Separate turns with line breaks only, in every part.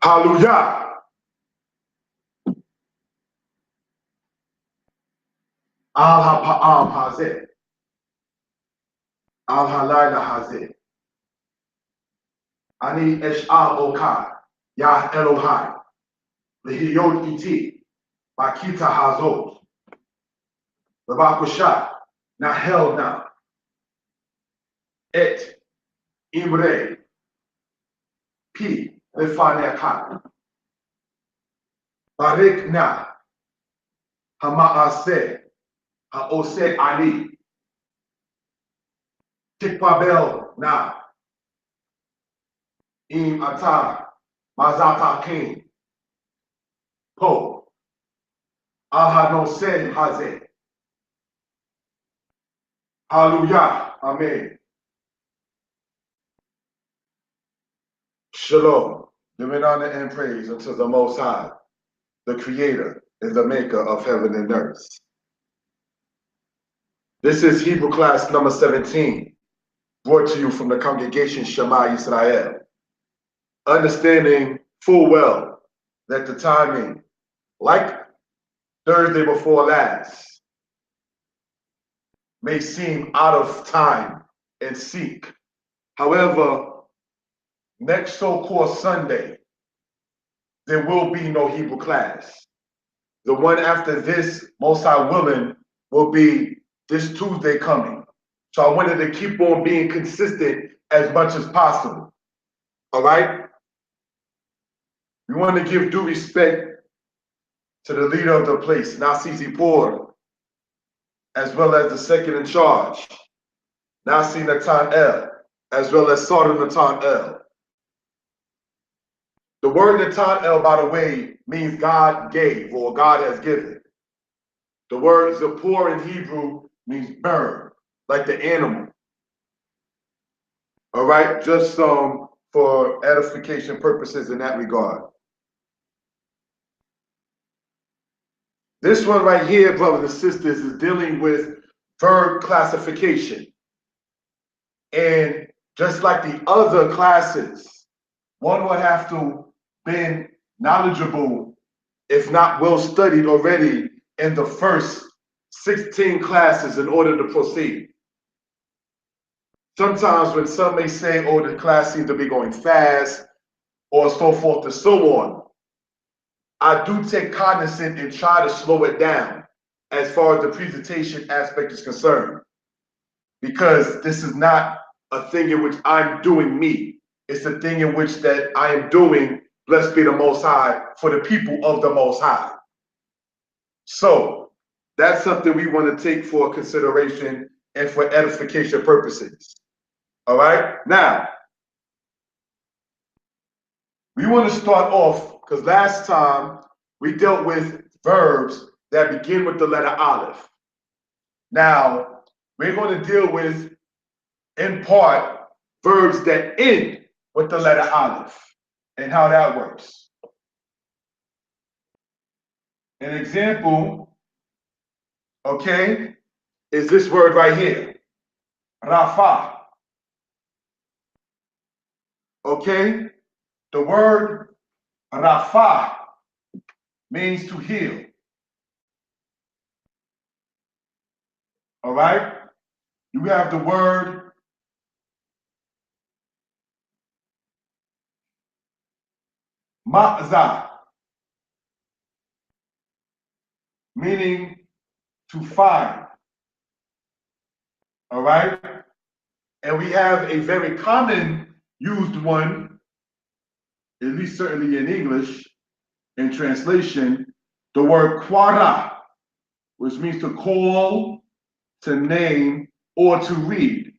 Hallelujah. Al ha'pa'am hazeh. Al halayla hazeh. Ani esh'al okai. Yah Elohai. Lehiyot iti. Makita hazot. Levakusha. Nahel na. Et. Imre. Pi. Lefanekai. Barik na. Hama'aseh. Ha'oseh ani. Tikpabel na. Im ata. Mazata king. Po. Al hanoseh hazeh. Hallelujah. Amen. Shalom. Giving honor and praise unto the Most High, the Creator and the Maker of heaven and earth. This is Hebrew class number 17, brought to you from the congregation Shema Israel. Understanding full well that the timing, like Thursday before last, may seem out of time and seek. However, next so-called Sunday, there will be no Hebrew class. The one after this, most high willing, will be this Tuesday coming. So I wanted to keep on being consistent as much as possible. All right? We want to give due respect to the leader of the place, Nasi Zipor, as well as the second in charge, Nasi Natan El, as well as Sarda Natan El. The word Natan El, by the way, means God gave or God has given. The word Zipor in Hebrew means bird, like the animal. All right, just for edification purposes in that regard. This one right here, brothers and sisters, is dealing with verb classification. And just like the other classes, one would have to be knowledgeable, if not well studied already, in the first 16 classes in order to proceed. Sometimes when some may say, oh, the class seems to be going fast, or so forth and so on, I do take cognizance and try to slow it down as far as the presentation aspect is concerned. Because this is not a thing in which I'm doing me. It's a thing in which that I am doing, blessed be the Most High, for the people of the Most High. So that's something we want to take for consideration and for edification purposes. All right? Now, we want to start off, because last time we dealt with verbs that begin with the letter Aleph. Now, we're going to deal with, in part, verbs that end with the letter Aleph and how that works. An example, okay, is this word right here, Rafa. Okay? The word Rafa means to heal. All right? You have the word Ma'za, meaning to find. All right? And we have a very common used one, at least certainly in English, in translation, the word Quara, which means to call, to name, or to read.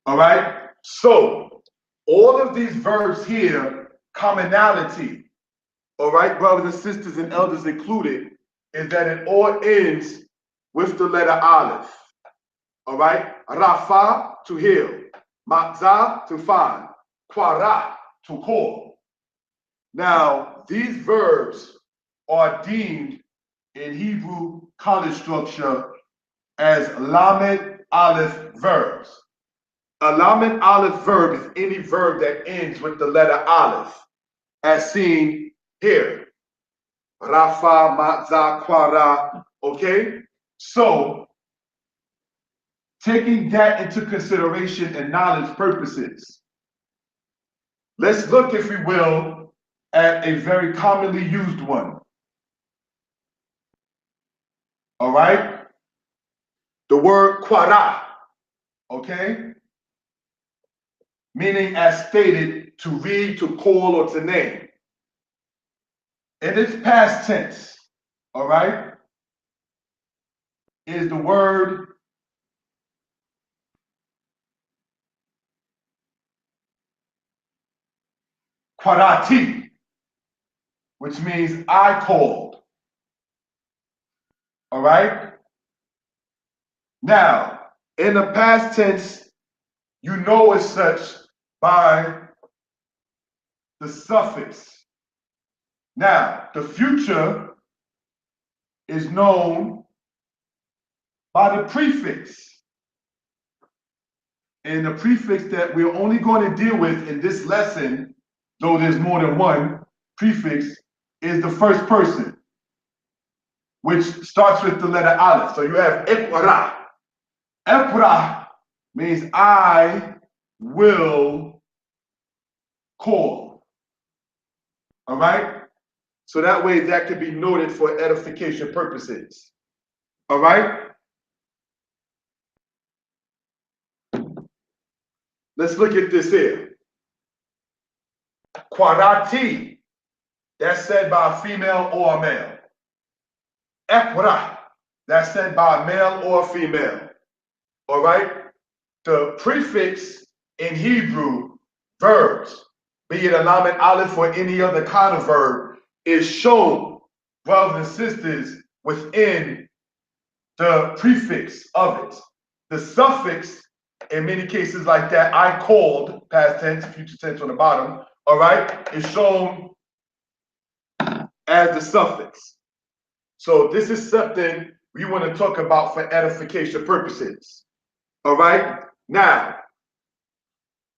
All right? So, all of these verbs here, commonality, all right, brothers and sisters and elders included, is that it all ends with the letter Aleph. All right? Rafa, to heal. Matzah, to find. Quara, to call. Now, these verbs are deemed in Hebrew college structure as Lamed Aleph verbs. A lamed aleph verb is any verb that ends with the letter aleph, as seen here. Rafa, matza, kwara. Okay? So, taking that into consideration and knowledge purposes, let's look, if we will, at a very commonly used one. All right? The word kwara. Okay? Meaning as stated, to read, to call, or to name. In its past tense, all right, is the word kwarati, which means I called. All right? Now, in the past tense, you know as such by the suffix. Now, the future is known by the prefix. And the prefix that we're only going to deal with in this lesson, though there's more than one prefix, is the first person, which starts with the letter aleph. So you have iqra. Iqra means I will call. All right? So that way that can be noted for edification purposes. All right? Let's look at this here. Kwarati, that's said by a female or a male. Iqra, that's said by a male or a female. All right? The prefix in Hebrew, verbs, be it a lamed aleph or any other kind of verb, is shown, brothers and sisters, within the prefix of it. The suffix, in many cases like that, I called, past tense, future tense on the bottom, all right, is shown as the suffix. So this is something we want to talk about for edification purposes. All right? Now,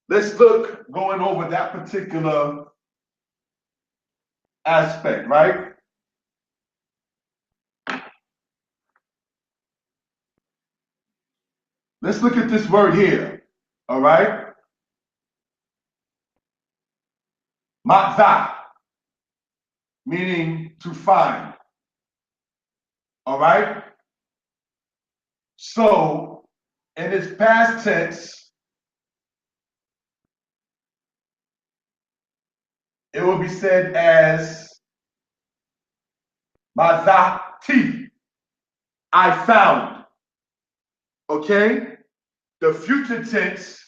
let's look, going over that particular aspect, right? Let's look at this word here, all right? Matza, meaning to find, all right? So, in its past tense, it will be said as mazati, I found, okay? The future tense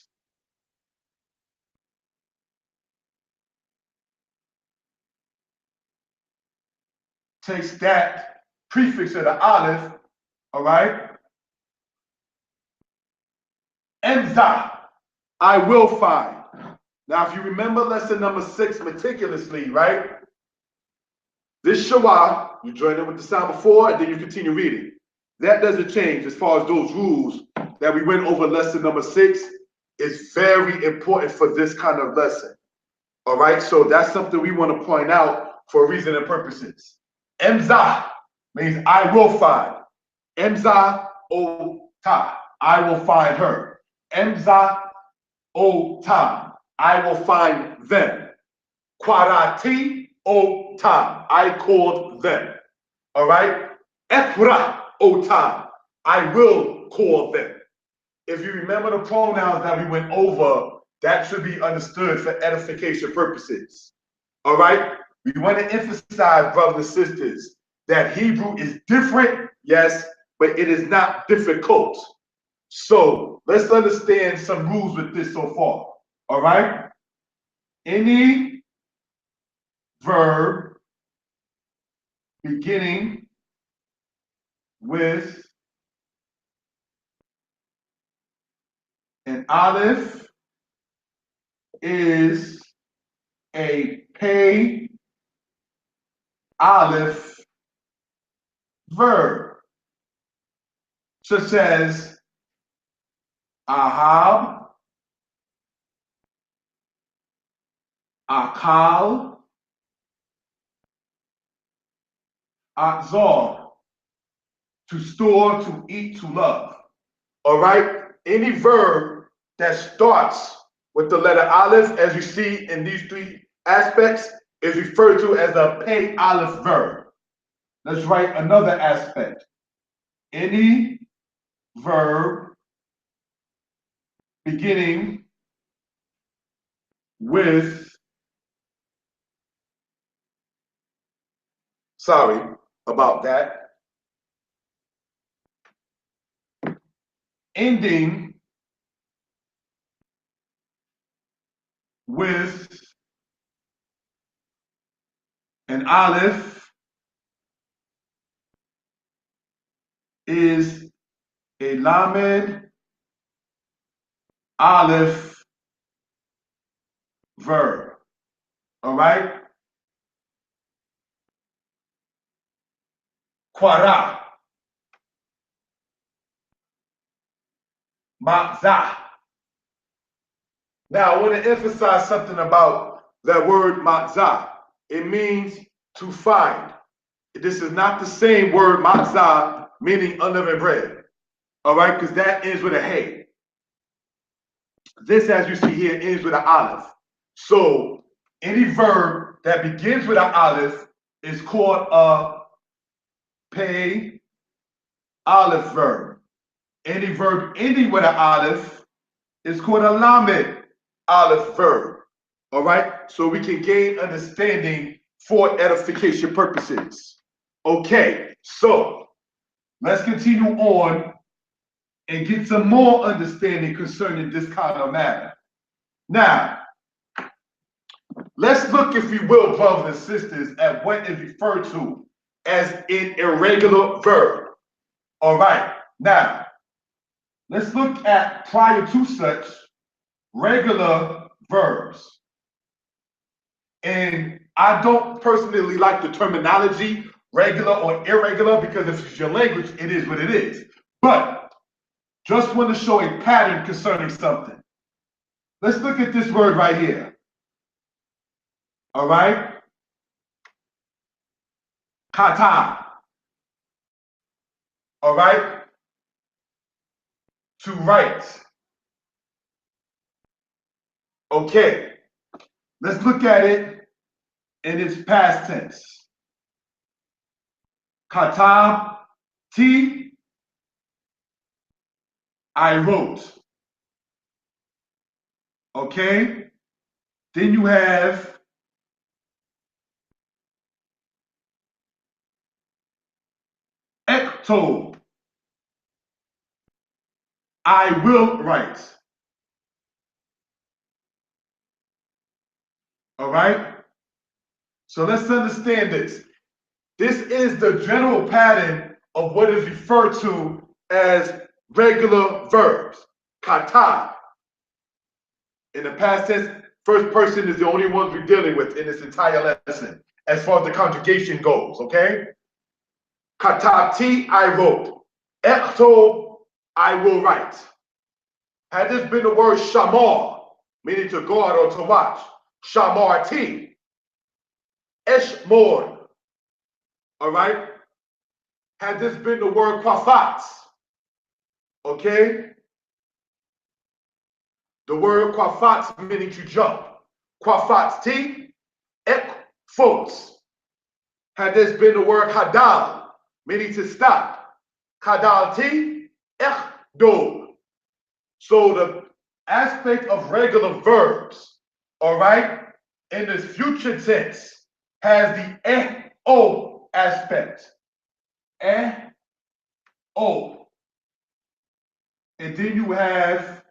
takes that prefix of the aleph, all right? Emza, I will find. Now, if you remember lesson number 6 meticulously, right? This shawah, you join in with the sound before, and then you continue reading. That doesn't change as far as those rules that we went over lesson number 6 is very important for this kind of lesson. All right, so that's something we want to point out for reason and purposes. Emza means I will find. Emza o ta, I will find her. Emza o ta, I will find them. Kwarati o ta, I called them. All right? Ekra o ta, I will call them. If you remember the pronouns that we went over, that should be understood for edification purposes. All right? We want to emphasize, brothers and sisters, that Hebrew is different, yes, but it is not difficult. So let's understand some rules with this so far. All right? Any verb beginning with an aleph is a pay aleph verb, such as ahab, akal, atzor, to store, to eat, to love. All right? Any verb that starts with the letter aleph, as you see in these three aspects, is referred to as a pay aleph verb. Let's write another aspect. Any verb beginning with, sorry about that, ending with an aleph is a lamed aleph verb. All right? Quara, matzah. Now, I want to emphasize something about that word matzah. It means to find. This is not the same word matzah, meaning unleavened bread. All right? Because that ends with a hey. This, as you see here, ends with an aleph. So, any verb that begins with an aleph is called a pay aleph verb. Any verb ending with an aleph is called a lamed aleph verb. All right? So we can gain understanding for edification purposes. Okay, so let's continue on and get some more understanding concerning this kind of matter. Now, let's look, if you will, brothers and sisters, at what is referred to as an irregular verb. All right, now, let's look at, prior to such, regular verbs. And I don't personally like the terminology regular or irregular, because if it's your language, it is what it is. But just want to show a pattern concerning something. Let's look at this word right here. All right? Kata. All right? To write. Okay. Let's look at it in its past tense. Katab ti, I wrote. Okay? Then you have ekto, I will write. All right? So let's understand this. This is the general pattern of what is referred to as regular verbs. Kata. In the past tense, first person is the only one we're dealing with in this entire lesson, as far as the conjugation goes, okay? Katati, I wrote. Ekto, I will write. Had this been the word shamar, meaning to guard or to watch, shamarti, eshmor, all right? Had this been the word kwafat, okay? The word kwafat meaning to jump. Kwafat ti, ek folks. Had this been the word hadal, meaning to stop. Hadal ti, ek do. So the aspect of regular verbs, all right, in this future tense has the o aspect. O. And then you have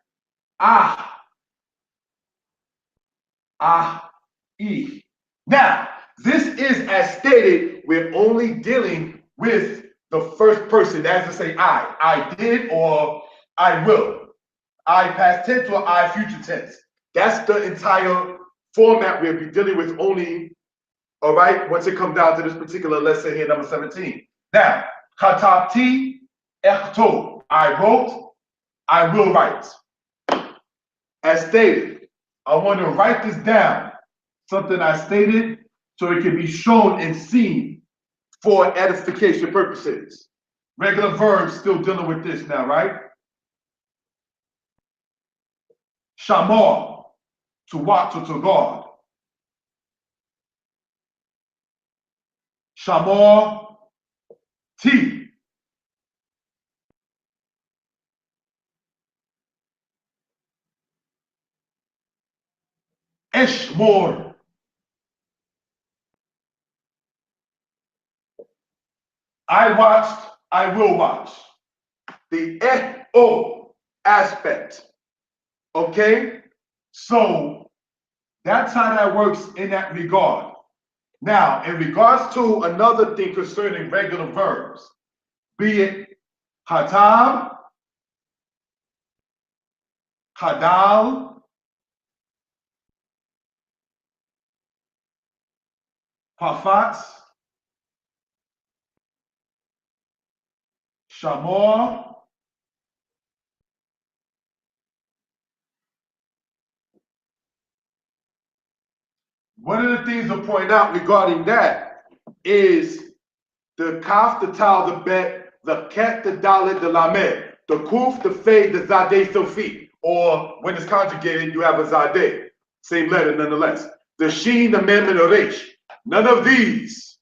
e. Now, this is as stated, we're only dealing with the first person, as to say I did or I will. I past tense or I future tense. That's the entire format we'll be dealing with only, all right, once it comes down to this particular lesson here, number 17. Now, katabti ekto, I wrote, I will write. As stated, I want to write this down something I stated, so it can be shown and seen for edification purposes. Regular verbs still dealing with this now, right? Shamor, to watch or to guard. Shamor, T. Eshmor, I watched, I will watch. The O aspect. Okay? So that's how that works in that regard. Now, in regards to another thing concerning regular verbs, be it hatab, hadal, hafat, shamor, one of the things to point out regarding that is the kaf, the tal, the bet, the ket, the dalet, the lamed, the kuf, the fe, the zadeh, sofi, or when it's conjugated, you have a zadeh, same letter nonetheless. The sheen, the mem, and the resh. None of these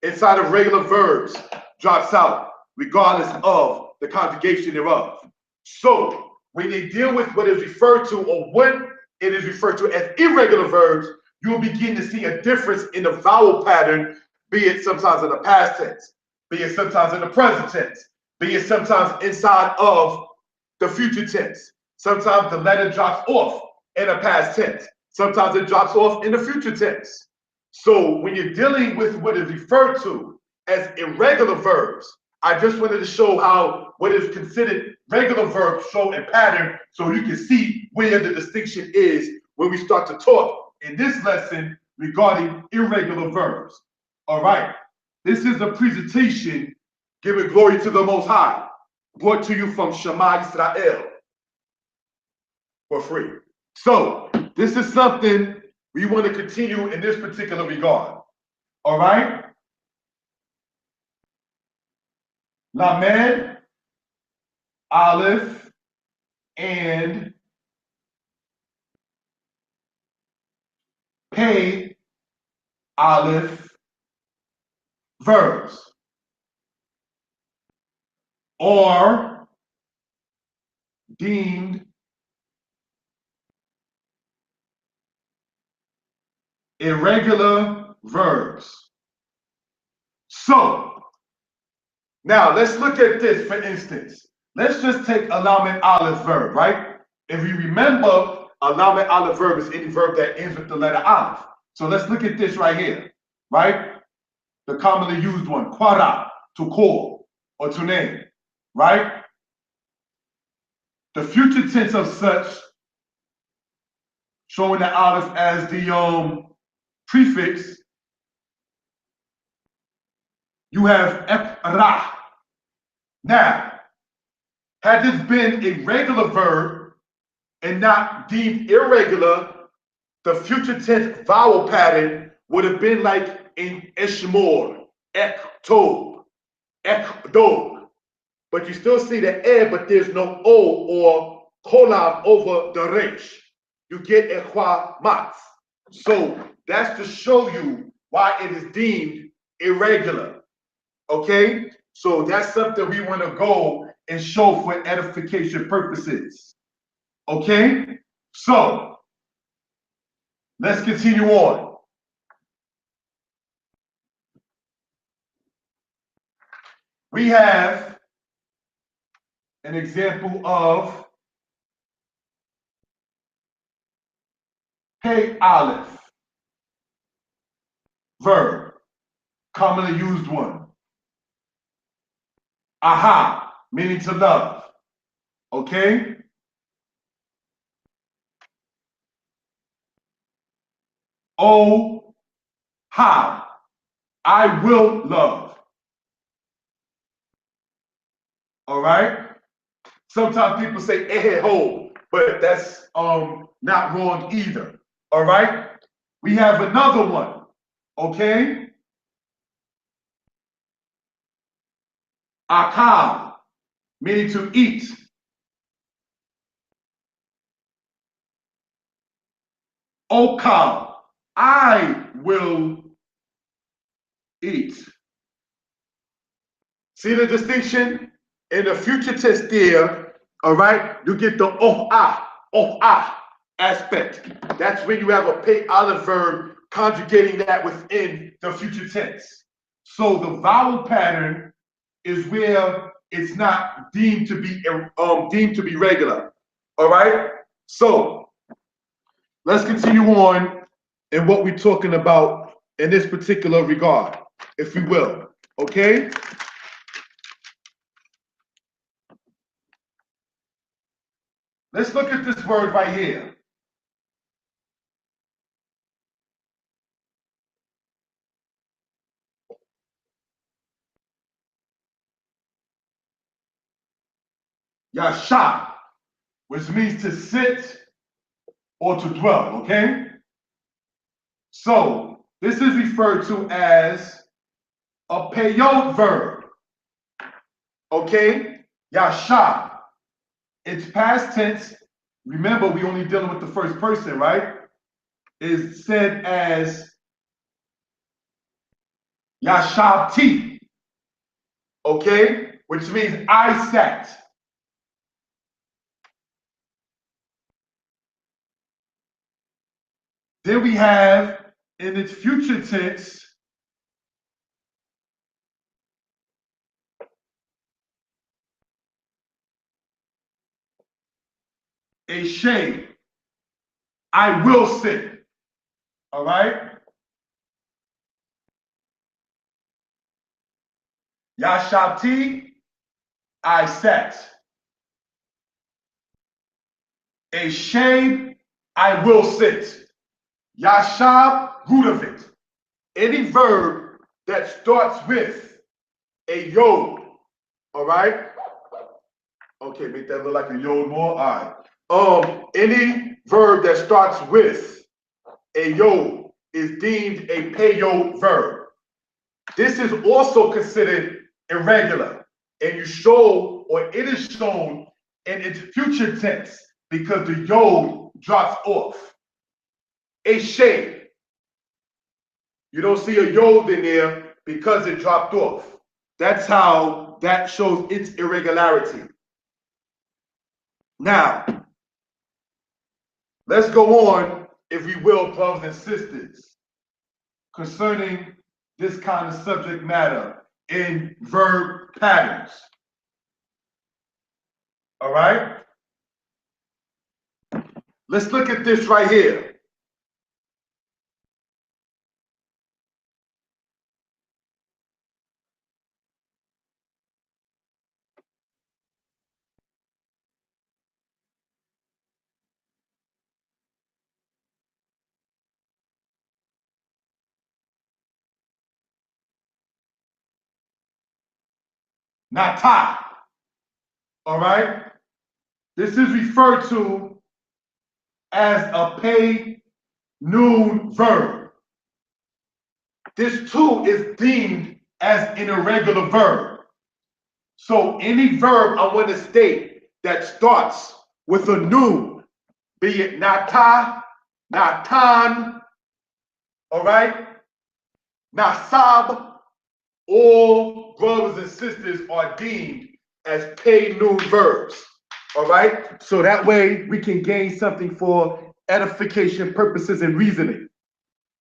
inside of regular verbs drops out, regardless of the conjugation thereof. So when they deal with what is referred to or when it is referred to as irregular verbs, you'll begin to see a difference in the vowel pattern, be it sometimes in the past tense, be it sometimes in the present tense, be it sometimes inside of the future tense. Sometimes the letter drops off in the past tense. Sometimes it drops off in the future tense. So when you're dealing with what is referred to as irregular verbs, I just wanted to show how what is considered regular verbs show a pattern so you can see where the distinction is when we start to talk in this lesson regarding irregular verbs. All right, this is a presentation giving glory to the Most High, brought to you from Shema Israel for free. So this is something we want to continue in this particular regard. All right? Lamed, Aleph, and Pei, Aleph, verbs. Or deemed irregular verbs. So, now let's look at this for instance. Let's just take a Lamed Aleph verb, right? If you remember, a Lamed Aleph verb is any verb that ends with the letter Aleph. So let's look at this right here, right? The commonly used one, quara, to call or to name, right? The future tense of such, showing the Aleph as the prefix, you have ra. Now, had this been a regular verb and not deemed irregular, the future tense vowel pattern would have been like in Eshmor, Ektob, Ekdog. But you still see the E, but there's no O or kolam over the resh. You get Ekwa Mat. So that's to show you why it is deemed irregular. Okay? So that's something we want to go and show for edification purposes. Okay? So let's continue on. We have an example of Hey Aleph, verb, commonly used one. Aha, meaning to love. Okay? Oh, how, I will love. All right? Sometimes people say ho, but that's not wrong either. All right? We have another one, okay? Akal, meaning to eat. Okal, I will eat. See the distinction? In the future tense there, all right, you get the aspect. That's when you have a pay olive verb conjugating that within the future tense. So the vowel pattern is where it's not deemed to be regular. All right? So let's continue on in what we're talking about in this particular regard, if we will. Okay? Let's look at this word right here. Yasha, which means to sit or to dwell, okay? So this is referred to as a peyot verb, okay? Yasha, it's past tense. Remember, we only dealing with the first person, right? Is said as Yashabti, okay? Which means I sat. Then we have in its future tense, a shade. I will sit. All right? Yashabti, I sat. A shade, I will sit. Yashab, root of it. Any verb that starts with a yod, all right? Okay, make that look like a yod more. All right. Any verb that starts with a yod is deemed a peyod verb. This is also considered irregular, and you show, or it is shown in its future tense because the yod drops off. A shade. You don't see a yod in there because it dropped off. That's how that shows its irregularity. Now, let's go on, if we will, brothers and sisters, concerning this kind of subject matter in verb patterns. All right? Let's look at this right here. Nata. All right? This is referred to as a pay noon verb. This too is deemed as an irregular verb. So any verb I want to state that starts with a noon, be it nata, natan, all right, nasab, all brothers and sisters are deemed as pay noon verbs. All right, so that way we can gain something for edification purposes and reasoning.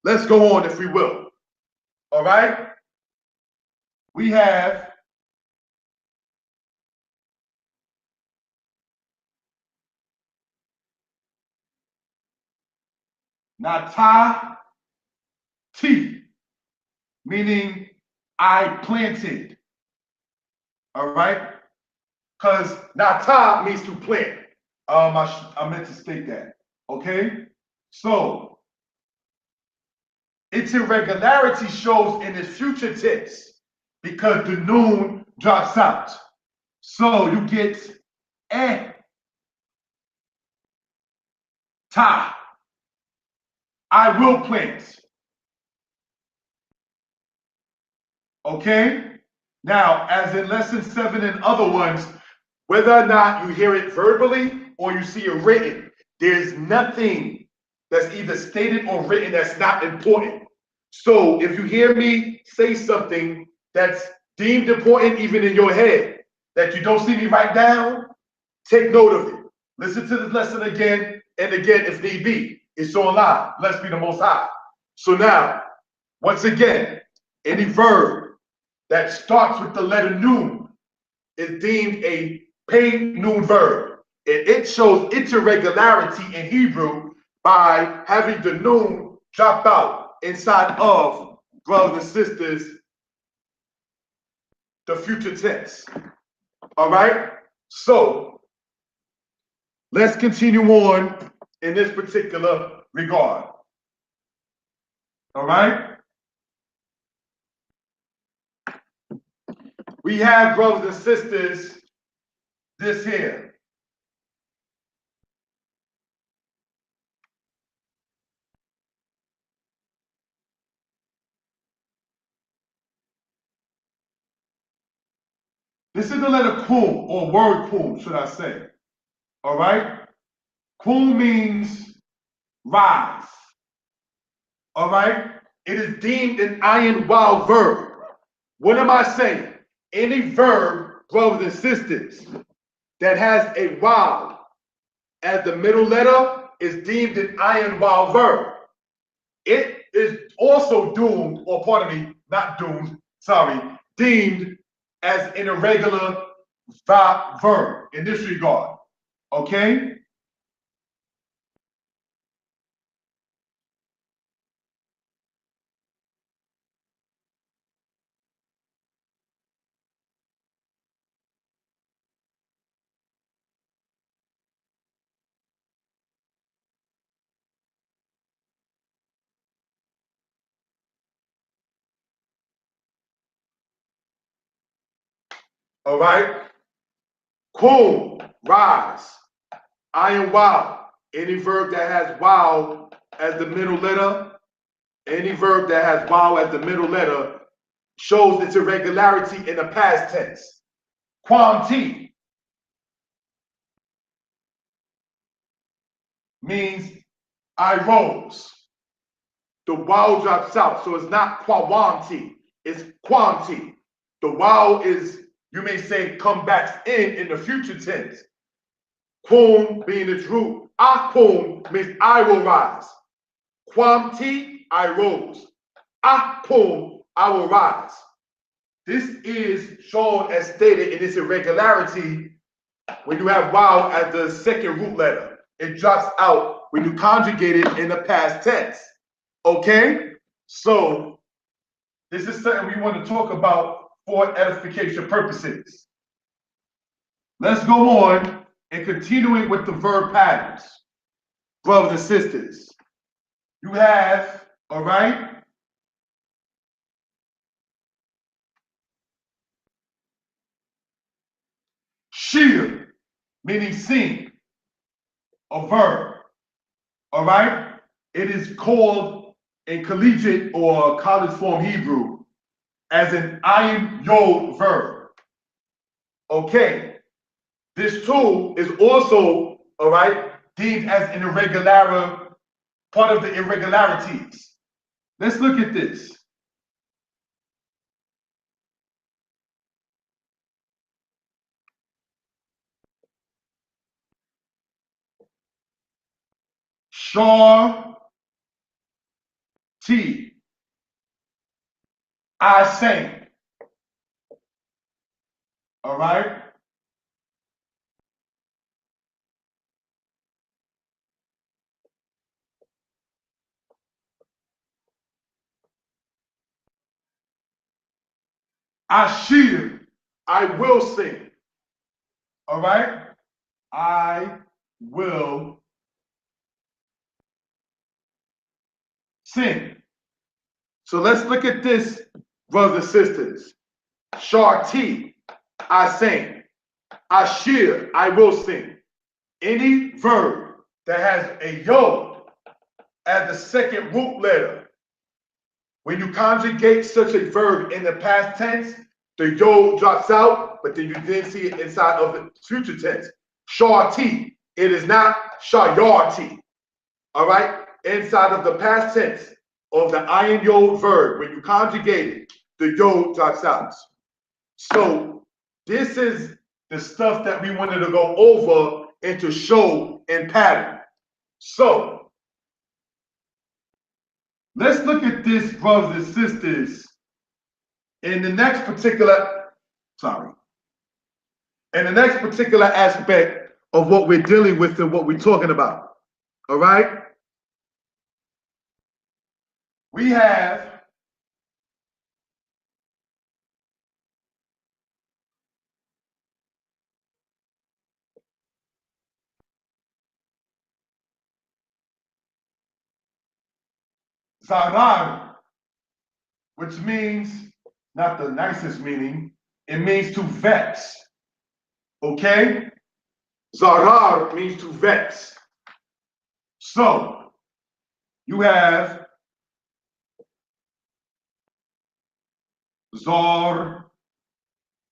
Let's go on, if we will. All right, we have nata ti, meaning I planted. All right, because nata means to plant. I meant to state that. Okay, so its irregularity shows in its future tense because the noon drops out. So you get ta. I will plant. Okay? Now, as in lesson 7 and other ones, whether or not you hear it verbally or you see it written, there's nothing that's either stated or written that's not important. So if you hear me say something that's deemed important even in your head, that you don't see me write down, take note of it. Listen to this lesson again and again if need be. It's online. Blessed be the Most High. So now, once again, any verb that starts with the letter noon is deemed a paid noon verb. And it shows its irregularity in Hebrew by having the noon drop out inside of, brothers and sisters, the future tense. All right? So let's continue on in this particular regard. All right? We have, brothers and sisters, this here. This is the letter kum, or word kum, should I say. All right? Kum means rise. All right? It is deemed an iron wild verb. What am I saying? Any verb, brothers and sisters, that has a wild as the middle letter is deemed an iron wild verb. It is also doomed, or pardon me, not doomed, sorry, deemed as an irregular verb in this regard. Okay? All right? Kum, rise. Iron wild. Any verb that has wow as the middle letter, any verb that has wow as the middle letter shows its irregularity in the past tense. Quamti means I rose. The wow drops out, so it's not quawamti, it's quamti. The wow is, you may say, come back in the future tense. Quum being its root. Aquum means I will rise. Quamti, I rose. Aquum, I will rise. This is shown as stated in its irregularity when you have wow as the second root letter. It drops out when you conjugate it in the past tense. Okay? So this is something we want to talk about for edification purposes. Let's go on and continuing with the verb patterns. Brothers and sisters, you have, all right, shir, meaning sing, a verb, all right? It is called in collegiate or college form Hebrew as an ayin yod verb. Okay, this too is also, all right, deemed as an irregular, part of the irregularities. Let's look at this. Shar T. I sang. All right. Ashir. I will sing. All right. I will sing. So let's look at this, brothers and sisters. Shar T. I sing. Ashir. I will sing. Any verb that has a yod as the second root letter. When you conjugate such a verb in the past tense, the yod drops out, but then you then see it inside of the future tense. Sharti. It is not shayarti. All right? Inside of the past tense of the ayin yod verb, when you conjugate it, the yod drops out. So this is the stuff that we wanted to go over and to show in pattern. So let's look at this, brothers and sisters, in the next particular aspect of what we're dealing with and what we're talking about. All right? We have zarar, which means not the nicest meaning, it means to vex. Okay? Zarar means to vex. So you have zar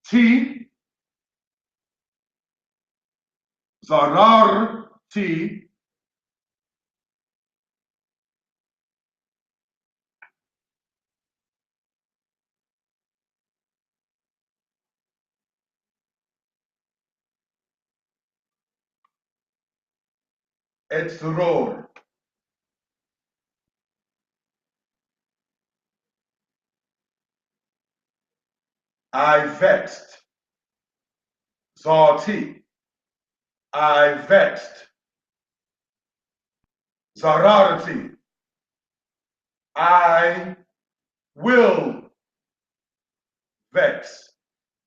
t, zarar t, etzror. I vexed. Zarti. I vexed. Zararati. I will vex.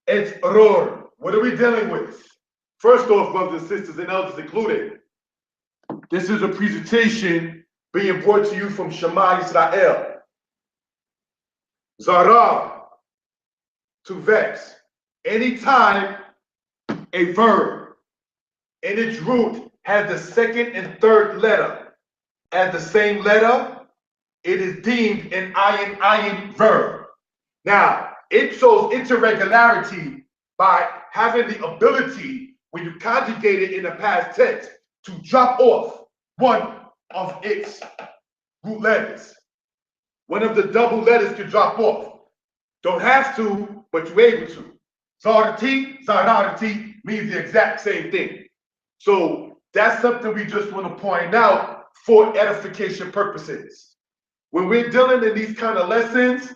It's ror. What are we dealing with? First off, brothers and sisters and elders included, this is a presentation being brought to you from Shema Israel. Zarar, to vex. Anytime a verb in its root has the second and third letter as the same letter, it is deemed an ayin verb. Now, it shows its irregularity by having the ability, when you conjugate it in the past tense, to drop off one of its root letters. One of the double letters can drop off. Don't have to, but you're able to. Zarati, zararati means the exact same thing. So that's something we just want to point out for edification purposes. When we're dealing in these kind of lessons,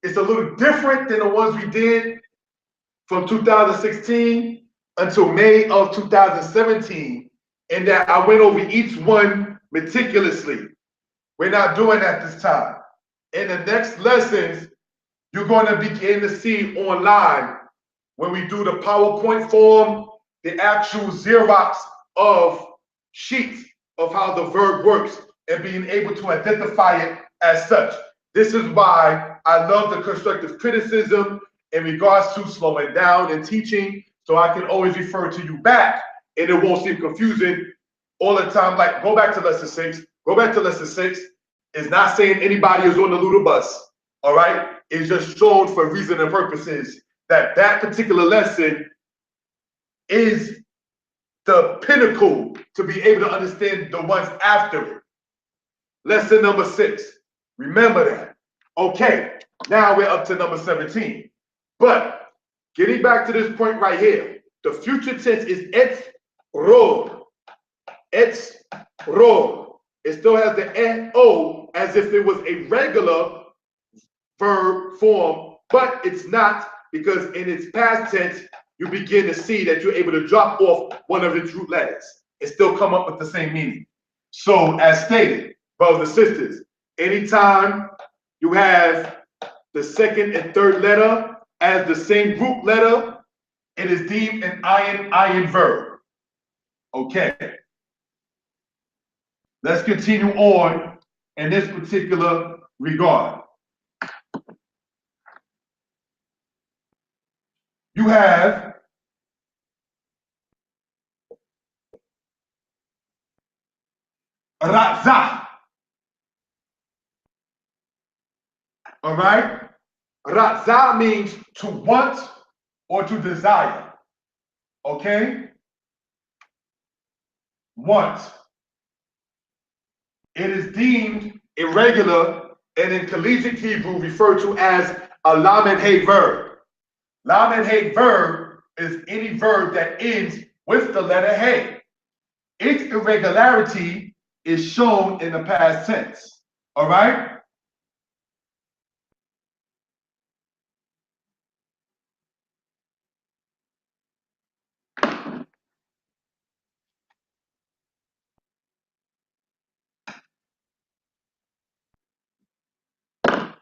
it's a little different than the ones we did from 2016 until May of 2017, in that I went over each one meticulously. We're not doing that this time. In the next lessons, you're going to begin to see online, when we do the PowerPoint form, the actual Xerox of sheets of how the verb works and being able to identify it as such. This is why I love the constructive criticism in regards to slowing down and teaching, so I can always refer to you back and it won't seem confusing all the time. Like, go back to lesson 6, go back to lesson 6. It's not saying anybody is on the Luda bus, all right? It's just shown for reason and purposes that that particular lesson is the pinnacle to be able to understand the ones after it. Lesson number 6. Remember that. Okay, now we're up to number 17. But getting back to this point right here, the future tense is etz ro. Etz ro. It still has the N-O as if it was a regular verb form, but it's not, because in its past tense, you begin to see that you're able to drop off one of its root letters and still come up with the same meaning. So as stated, brothers and sisters, anytime you have the second and third letter as the same root letter, it is deemed an ayin verb. Okay. Let's continue on in this particular regard. You have Razah. All right? Raza means to want or to desire. Okay? Want. It is deemed irregular and in collegiate Hebrew referred to as a lamed hey verb. Lamed hey verb is any verb that ends with the letter hey. Its irregularity is shown in the past tense. All right?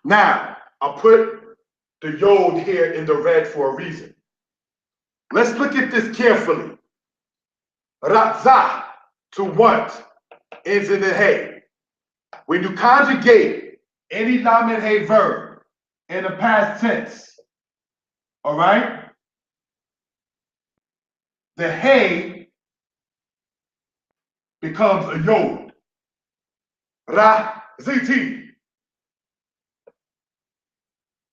Now, I'll put the yod here in the red for a reason. Let's look at this carefully. Ratzah, to want, ends in the hey. When you conjugate any lamed hey verb in the past tense, all right, the hey becomes a yod. Ra, ziti.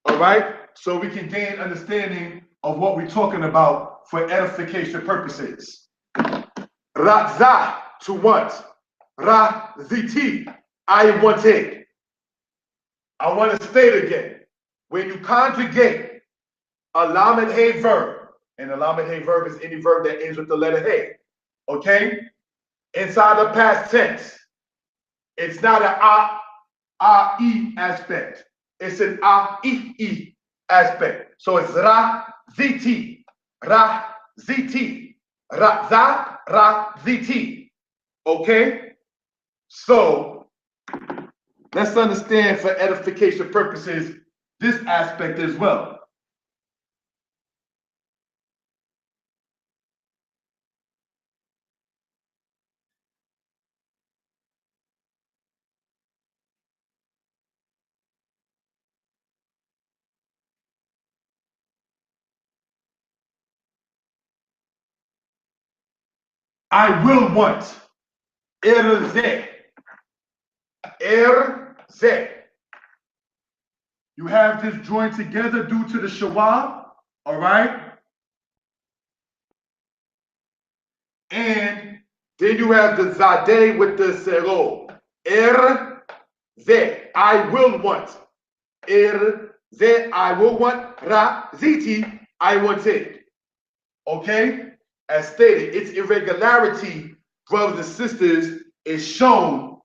All right, so we can gain understanding of what we're talking about for edification purposes. Ratzah, to want. Ra, ziti. I want it. I want to state again. When you conjugate a lamed hey verb, and a lamed hey verb is any verb that ends with the letter hey, okay? Inside the past tense, it's not an a-e aspect. It's an a-e-e aspect. So it's ra-ziti, ra-ziti, ra-za, ra-ziti, okay? So let's understand for edification purposes this aspect as well. I will want. Erze. Erze. You have this joined together due to the shawab, all right? And then you have the zadeh with the sero. Erze. I will want. Erze. I will want. Ra. Ziti. I want it. Okay? As stated, its irregularity, brothers and sisters, is shown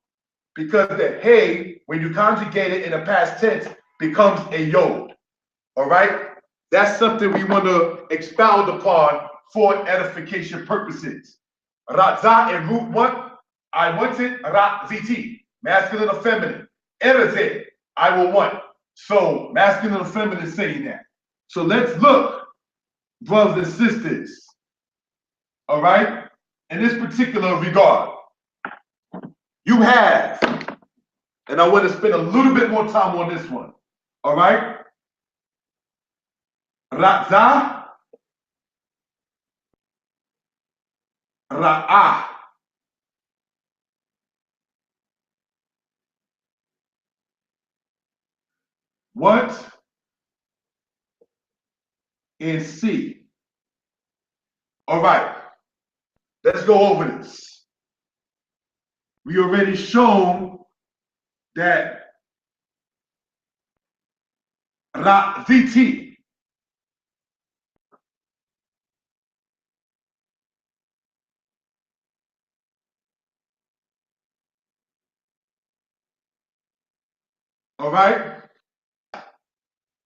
because the hey, when you conjugate it in the past tense, becomes a yod. All right? That's something we want to expound upon for edification purposes. Raza and root want, I want it, ra-ziti, masculine or feminine. Ereze, I will want. So masculine or feminine saying that. So let's look, brothers and sisters. All right? In this particular regard, you have, and I want to spend a little bit more time on this one. All right? Raza, ra'ah. Want and see. All right. Let's go over this. We already shown that ra-ziti. All right?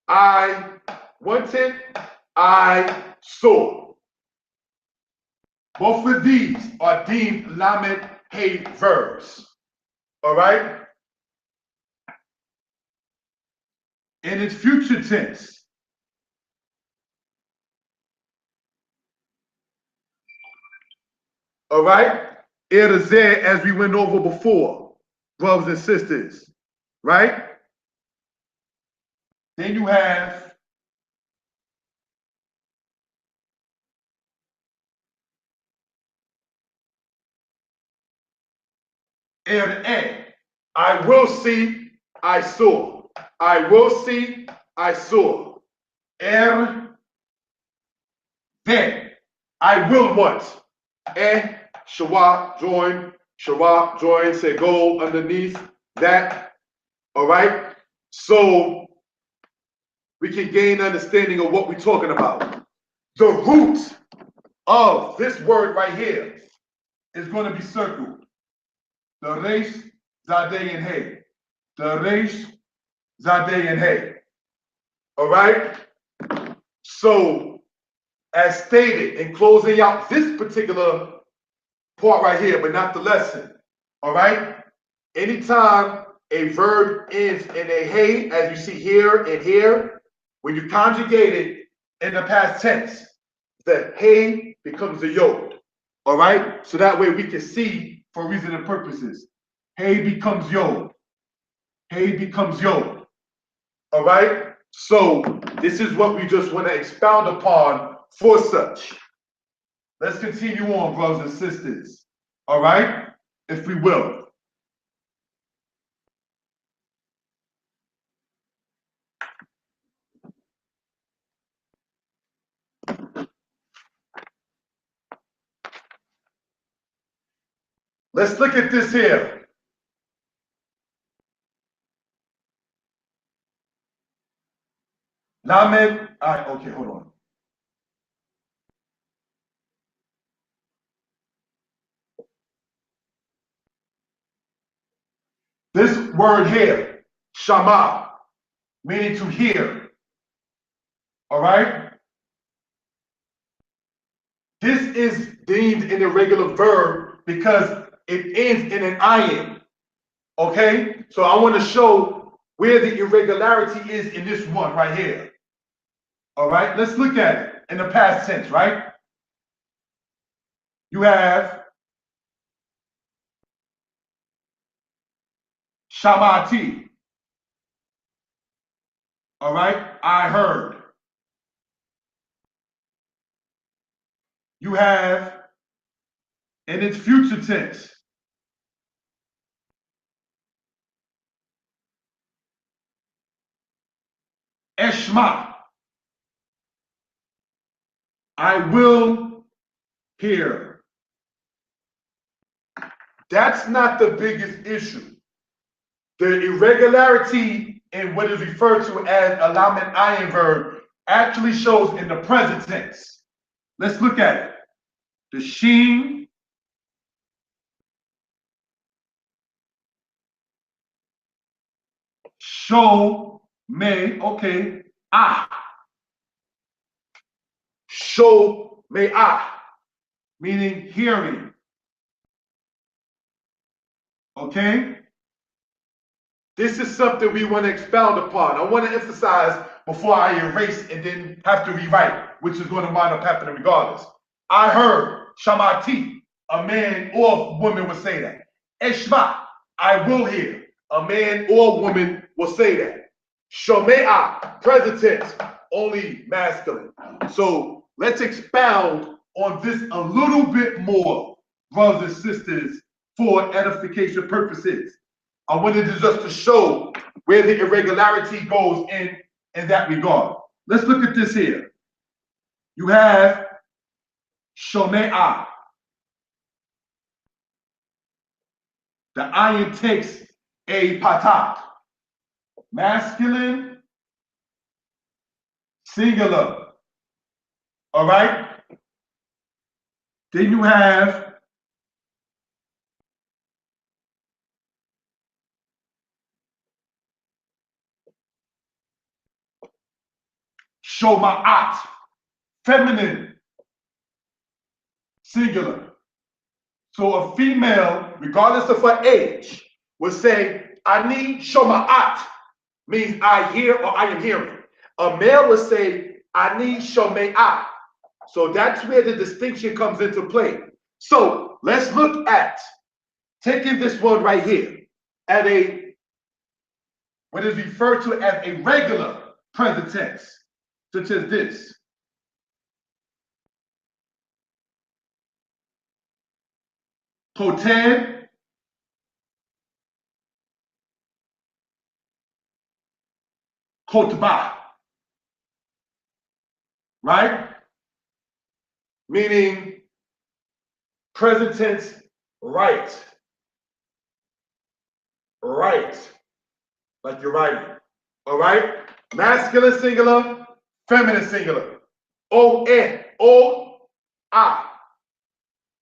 I wanted, I saw. Both of these are deemed lamed hey verbs. All right? In its future tense. All right? It is there as we went over before, brothers and sisters. Right? Then you have I will see, I saw. I will see, I saw. Then. I will want. Shawa, join, say go underneath that. All right? So we can gain understanding of what we're talking about. The root of this word right here is going to be circled. The resh, zadeh, and hey. The resh, zadeh, and hey. All right? So, as stated in closing out this particular part right here, but not the lesson. All right? Anytime a verb ends in a hey, as you see here and here, when you conjugate it in the past tense, the hey becomes the yod. All right? So that way we can see for reason and purposes. Hey becomes yod. Hey becomes yod. All right? So this is what we just want to expound upon for such. Let's continue on, brothers and sisters. All right? If we will. Let's look at this here. Lamed, okay, hold on. This word here, shama, meaning to hear. All right? This is deemed an irregular verb because it ends in an ayin. Okay? So I want to show where the irregularity is in this one right here. All right? Let's look at it in the past tense, right? You have shamati. All right? I heard. You have in its future tense, eshma. I will hear. That's not the biggest issue. The irregularity in what is referred to as a lamed ayin verb actually shows in the present tense. Let's look at it. The sheen, show, may, okay, ah. Show, may, ah, meaning hearing. Okay? This is something we want to expound upon. I want to emphasize before I erase and then have to rewrite, which is going to wind up happening regardless. I heard shamati, a man or woman would say that. Eshma, I will hear, a man or woman will say that. Shomea, present tense, only masculine. So let's expound on this a little bit more, brothers and sisters, for edification purposes. I wanted to just to show where the irregularity goes in that regard. Let's look at this here. You have Shomea. The ayin takes a patat. Masculine, singular. All right? Then you have Shoma'at, feminine, singular. So a female, regardless of her age, would say, I need Shoma'at, means I hear or I am hearing. A male would say, I need Shome'at. So that's where the distinction comes into play. So let's look at taking this one right here at what is referred to as a regular present tense, such as this. Poten, Kotba, right? Meaning present tense, right. Right. Like you're writing. All right? Masculine singular, feminine singular. O-N, O-I.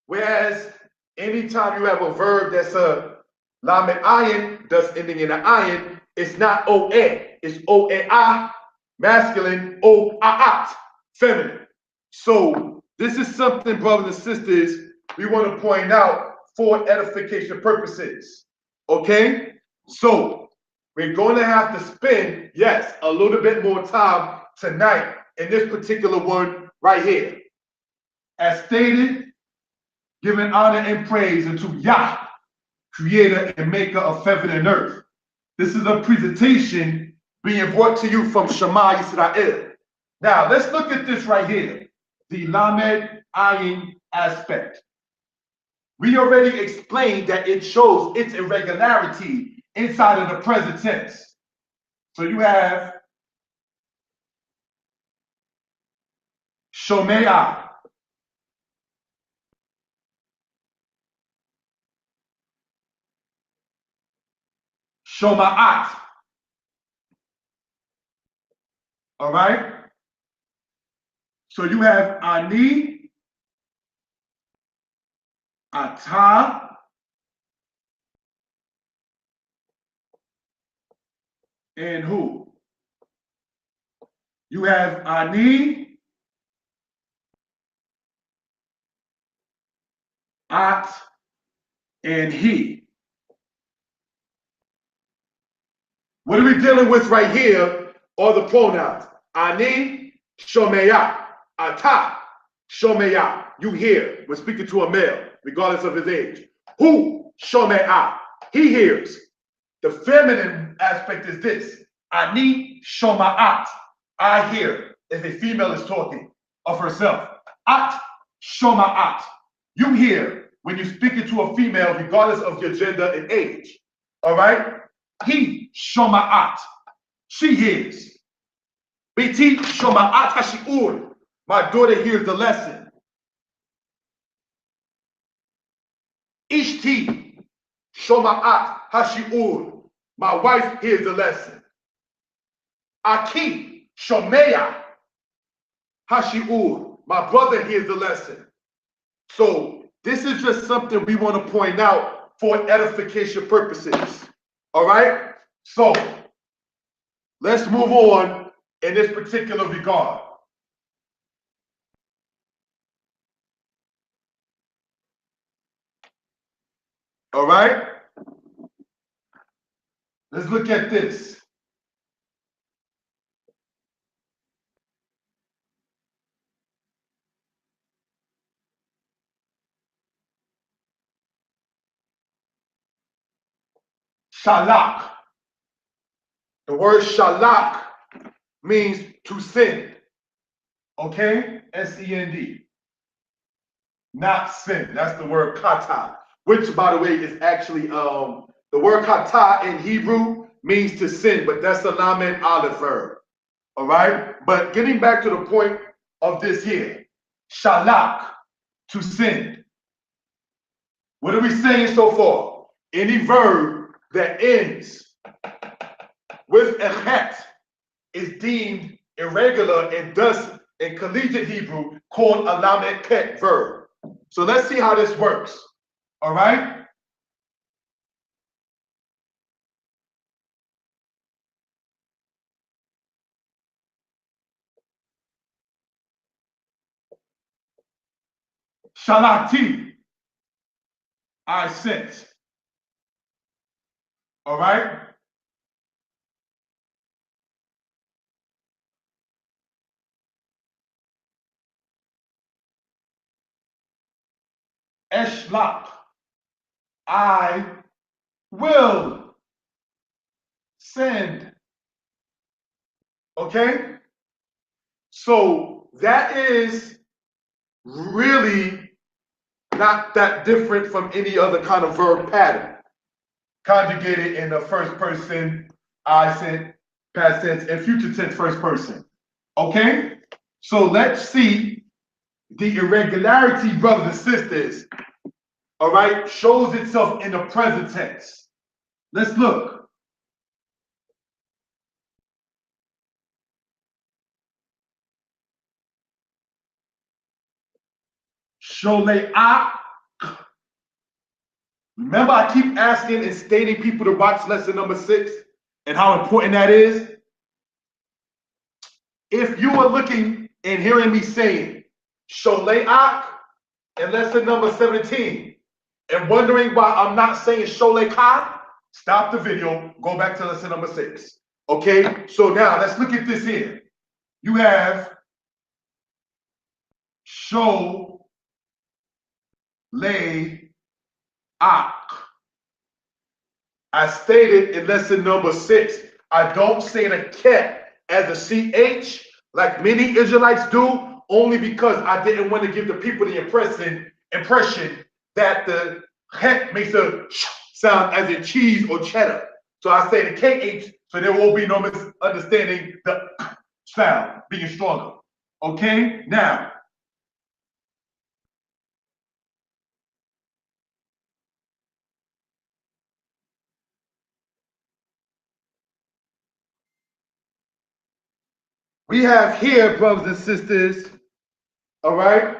Whereas anytime you have a verb that's a lamed ayin, thus ending in an ayin, it's not O-N. It's O-N-I, masculine, O-A-at, feminine. So this is something, brothers and sisters, we want to point out for edification purposes. Okay? So we're going to have to spend, yes, a little bit more time tonight in this particular one right here. As stated, giving honor and praise unto Yah, creator and maker of heaven and earth. This is a presentation being brought to you from Shema Yisrael. Now, let's look at this right here, the Lamed Ayin aspect. We already explained that it shows its irregularity inside of the present tense. So you have Shomea, Shoma'at. All right? So you have Ani, Ata, and who? You have Ani, At, and He. What are we dealing with right here are the pronouns. Ani, Shomea, Ata, Shomea. You hear. We're speaking to a male, regardless of his age. Who? Shomea. He hears. The feminine aspect is this. Ani, Shoma'at. I hear. If a female is talking of herself. At, Shoma'at. You hear when you're speaking to a female, regardless of your gender and age. All right? He, Shoma'at. She hears. Biti, Shoma'at Hashi'ur. My daughter hears the lesson. Ishti, Shoma'at Hashi'ur. My wife hears the lesson. Aki, Shomea Hashi'ur. My brother hears the lesson. So this is just something we want to point out for edification purposes. All right? So let's move on in this particular regard. All right? Let's look at this. Shalak. The word shalak means to send. Okay? S-E-N-D. Not send. That's the word kata, which, by the way, is actually the word kata in Hebrew means to send, but that's a lamed aleph verb. All right? But getting back to the point of this here, shalak, to send. What are we saying so far? Any verb that ends with a chet is deemed irregular and thus in collegiate Hebrew called a lamed ket verb. So let's see how this works. All right? Shalati, I sent. All right? Eshlak, I will send. Okay? So that is really not that different from any other kind of verb pattern. Conjugated in the first person, I sent, past tense, and future tense, first person. Okay? So let's see the irregularity, brothers and sisters, all right, shows itself in the present tense. Let's look. Shole'ak. Remember, I keep asking and stating people to watch lesson number 6 and how important that is. If you are looking and hearing me saying Shole'ak in lesson number 17 and wondering why I'm not saying Shole'ka, stop the video, go back to lesson number 6. Okay, so now let's look at this here. You have Shole'ak. I stated in lesson number 6, I don't say the ket as a CH like many Israelites do, only because I didn't want to give the people the impression that the het makes a sound as in cheese or cheddar. So I say the KH, so there will be no misunderstanding the sound being stronger. Okay, now. We have here, brothers and sisters, all right?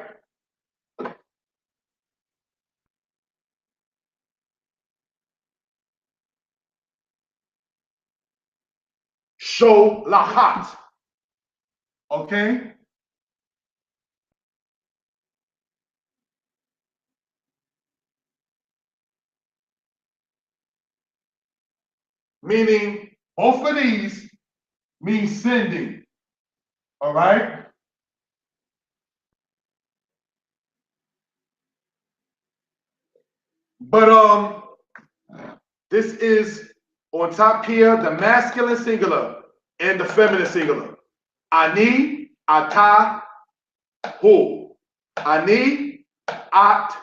Sholachat, okay? Meaning, both of these mean sending, all right? But this is on top here, the masculine singular and the feminine singular. Ani, ata, hu. Ani, at,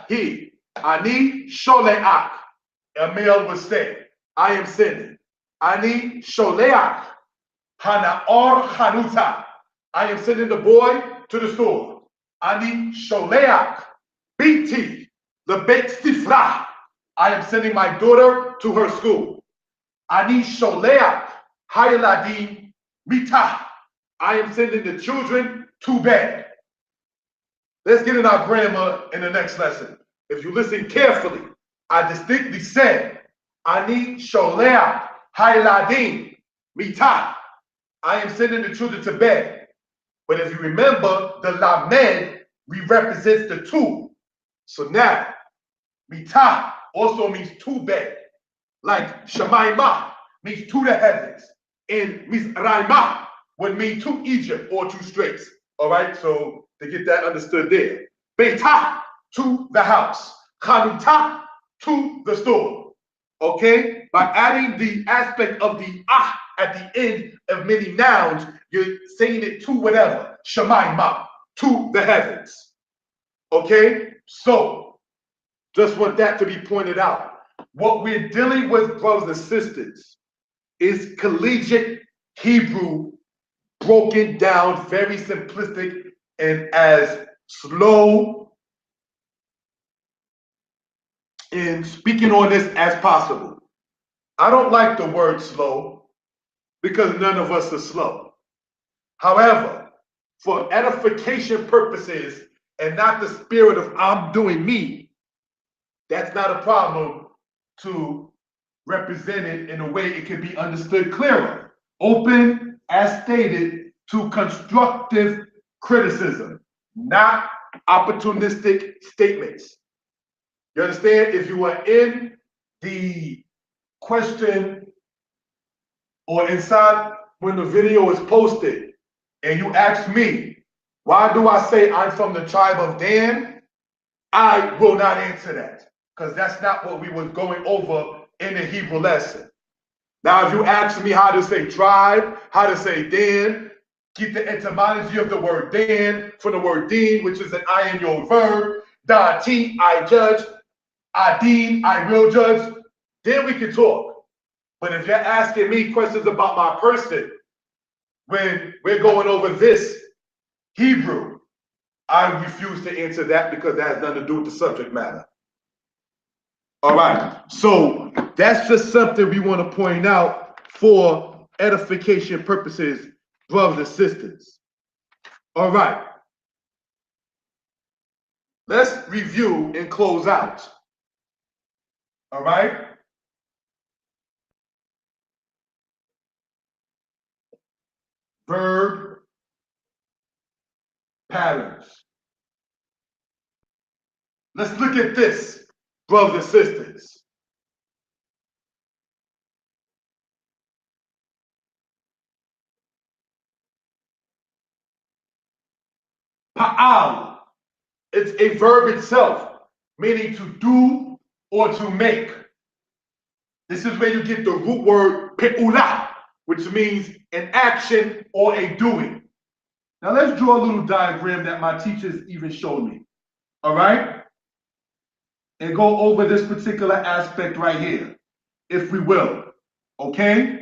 he. Ani, sholeach. A male would say, I am sending. Ani, sholeach. Hanaor chanuta. I am sending the boy to the store. Ani, sholeach. Biti, the bet sifra. I am sending my daughter to her school. Ani sholeach hayladim mita. I am sending the children to bed. Let's get in our grammar in the next lesson. If you listen carefully, I distinctly said, Ani sholeach hayladim mita. I am sending the children to bed. But if you remember, the lamed represents the two. So now, mita also means to bed. Like Shemaima means to the heavens. And Mizraima would mean to Egypt or to straits. All right, so to get that understood there. Beita, to the house. Chanuta, to the store. Okay, by adding the aspect of the ah at the end of many nouns, you're saying it to whatever. Shemaima, to the heavens. Okay, so just want that to be pointed out. What we're dealing with, brothers and sisters, is collegiate Hebrew broken down, very simplistic and as slow in speaking on this as possible. I don't like the word slow because none of us are slow. However, for edification purposes and not the spirit of I'm doing me, that's not a problem to represent it in a way it can be understood clearer. Open, as stated, to constructive criticism, not opportunistic statements. You understand? If you are in the question or inside when the video is posted and you ask me, why do I say I'm from the tribe of Dan? I will not answer that because that's not what we were going over in the Hebrew lesson. Now, if you ask me how to say tribe, how to say Dan, get the etymology of the word Dan from the word din, which is an I in your verb, dati, I judge, adin, I will judge, then we can talk. But if you're asking me questions about my person, when we're going over this Hebrew, I refuse to answer that because that has nothing to do with the subject matter. All right, so that's just something we want to point out for edification purposes, brothers and sisters. All right, let's review and close out. All right. Verb patterns. Let's look at this, brothers and sisters. Pa'al. It's a verb itself, meaning to do or to make. This is where you get the root word pe'ula, which means an action or a doing. Now let's draw a little diagram that my teachers even showed me. All right? And go over this particular aspect right here, if we will. Okay?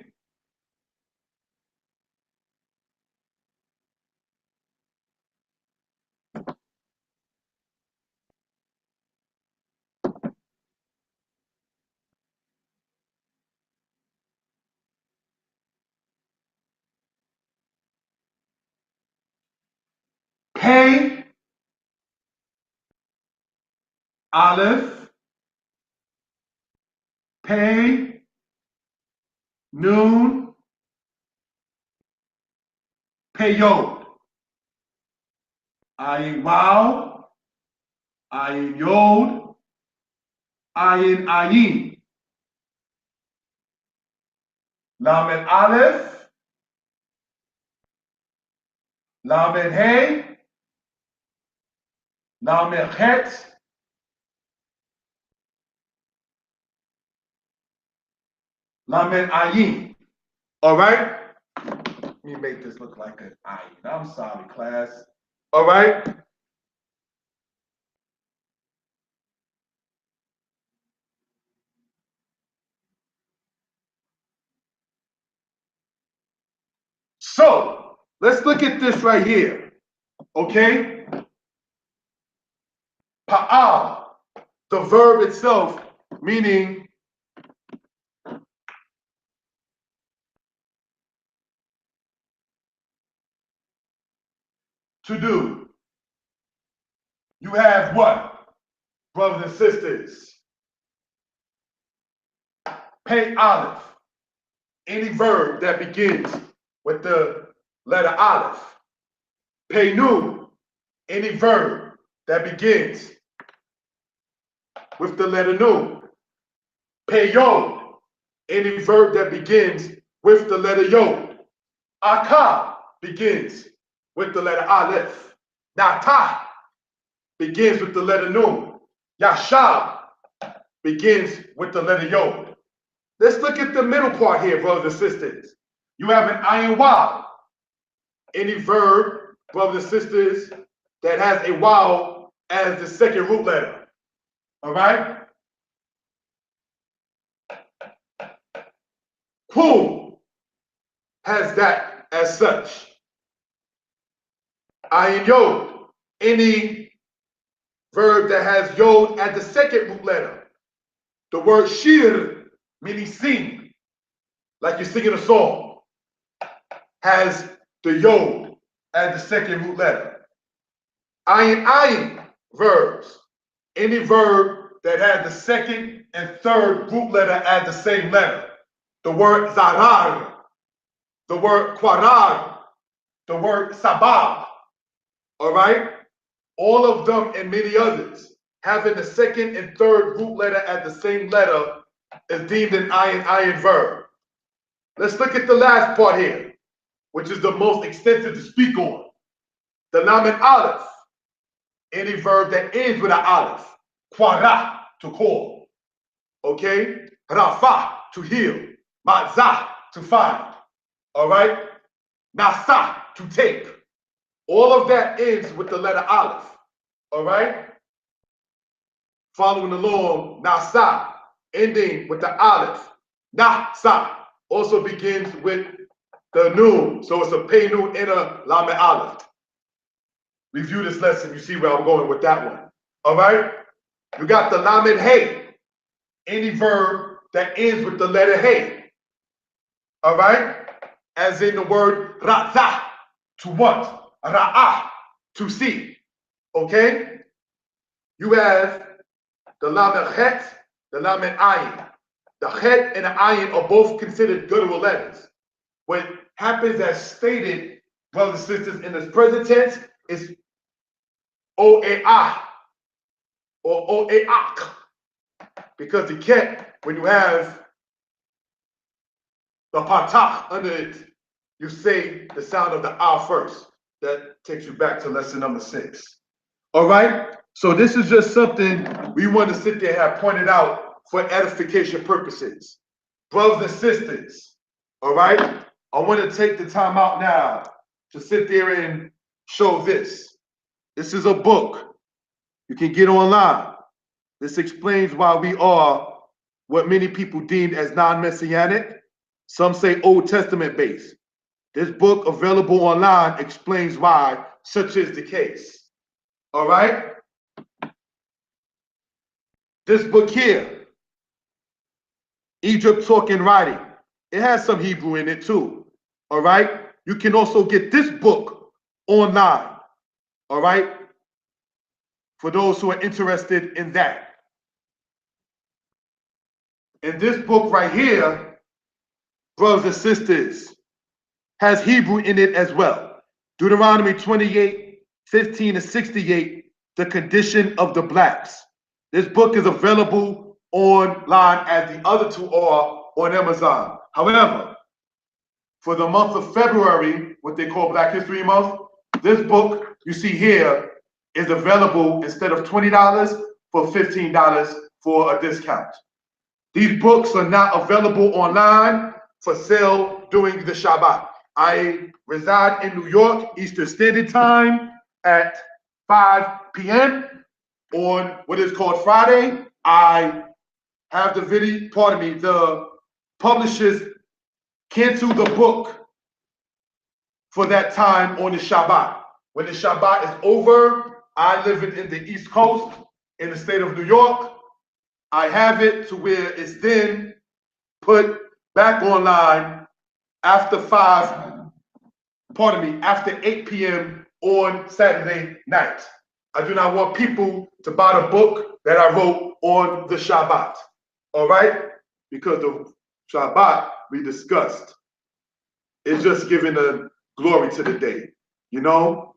Pay, aleph, pay, noon, payod. Ayin wow, ayin yod, ayin ayin. Lamed aleph, lamed hey, lamed het, lamed ayin. All right? Let me make this look like an ayin. I'm sorry, class. All right? So, let's look at this right here. Okay? Pa'al, the verb itself, meaning to do. You have what, brothers and sisters? Pay aleph, any verb that begins with the letter aleph. Pay noon, any verb that begins with the letter noon. Pay yod, any verb that begins with the letter yod. Akah begins with the letter aleph. Natah begins with the letter noon. Yashab begins with the letter yod. Let's look at the middle part here, brothers and sisters. You have an ayin waw. Any verb, brothers and sisters, that has a waw as the second root letter. All right? Who has that as such? Ayin yod. Any verb that has yod as the second root letter. The word shir, meaning sing, like you're singing a song, has the yod as the second root letter. Ayin verbs. Any verb that has the second and third root letter as the same letter. The word zarar, the word qarar, the word sabab. All right? All of them and many others having the second and third root letter as the same letter is deemed an ayin verb. Let's look at the last part here, which is the most extensive to speak on. The lamed aleph, any verb that ends with an aleph. Qara, to call. Okay? Rafa, to heal. Ma'zah, to find. All right? Nasa, to take. All of that ends with the letter aleph. All right? Following along, nasa, ending with the aleph. Nasa also begins with the noon. So it's a pay noon and a lamed aleph. Review this lesson. You see where I'm going with that one. All right? You got the lamed hey. Any verb that ends with the letter hey. All right? As in the word ra'za, to what? Ra'ah, to see. Okay? You have the lamed chet, the lamed ayin. The chet and the ayin are both considered guttural letters. What happens as stated, brothers and sisters, in this present tense is o-a-ah or o-a-ak. Because the ket, when you have the patach under it, you say the sound of the ah first. That takes you back to lesson number 6. All right? So this is just something we want to sit there and have pointed out for edification purposes. Brothers and sisters, all right? I want to take the time out now to sit there and show this. This is a book you can get online. This explains why we are what many people deem as non-messianic. Some say Old Testament based. This book available online explains why such is the case. All right? This book here, Egypt Talking Writing, it has some Hebrew in it too. All right? You can also get this book online. All right? For those who are interested in that. And this book right here, brothers and sisters, has Hebrew in it as well. Deuteronomy 28, 15 to 68, the condition of the blacks. This book is available online as the other two are on Amazon. However, for the month of February, what they call Black History Month, this book you see here is available instead of $20 for $15 for a discount. These books are not available online for sale during the Shabbat. I reside in New York, Eastern Standard Time at 5 p.m. on what is called Friday. I have the publishers cancel the book for that time on the Shabbat. When the Shabbat is over, I live in the East Coast in the state of New York. I have it to where it's then put back online after after 8 p.m. on Saturday night. I do not want people to buy the book that I wrote on the Shabbat. All right? Because the Shabbat we discussed. It's just giving the glory to the day, you know?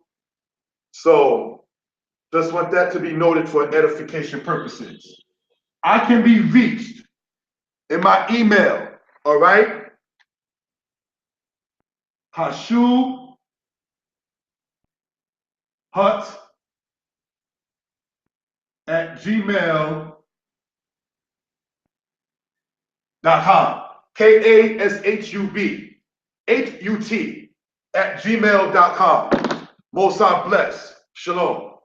So just want that to be noted for edification purposes. I can be reached in my email, all right? Hashub Hut at gmail.com. KASHUB HUT at gmail.com. Most God bless. Shalom.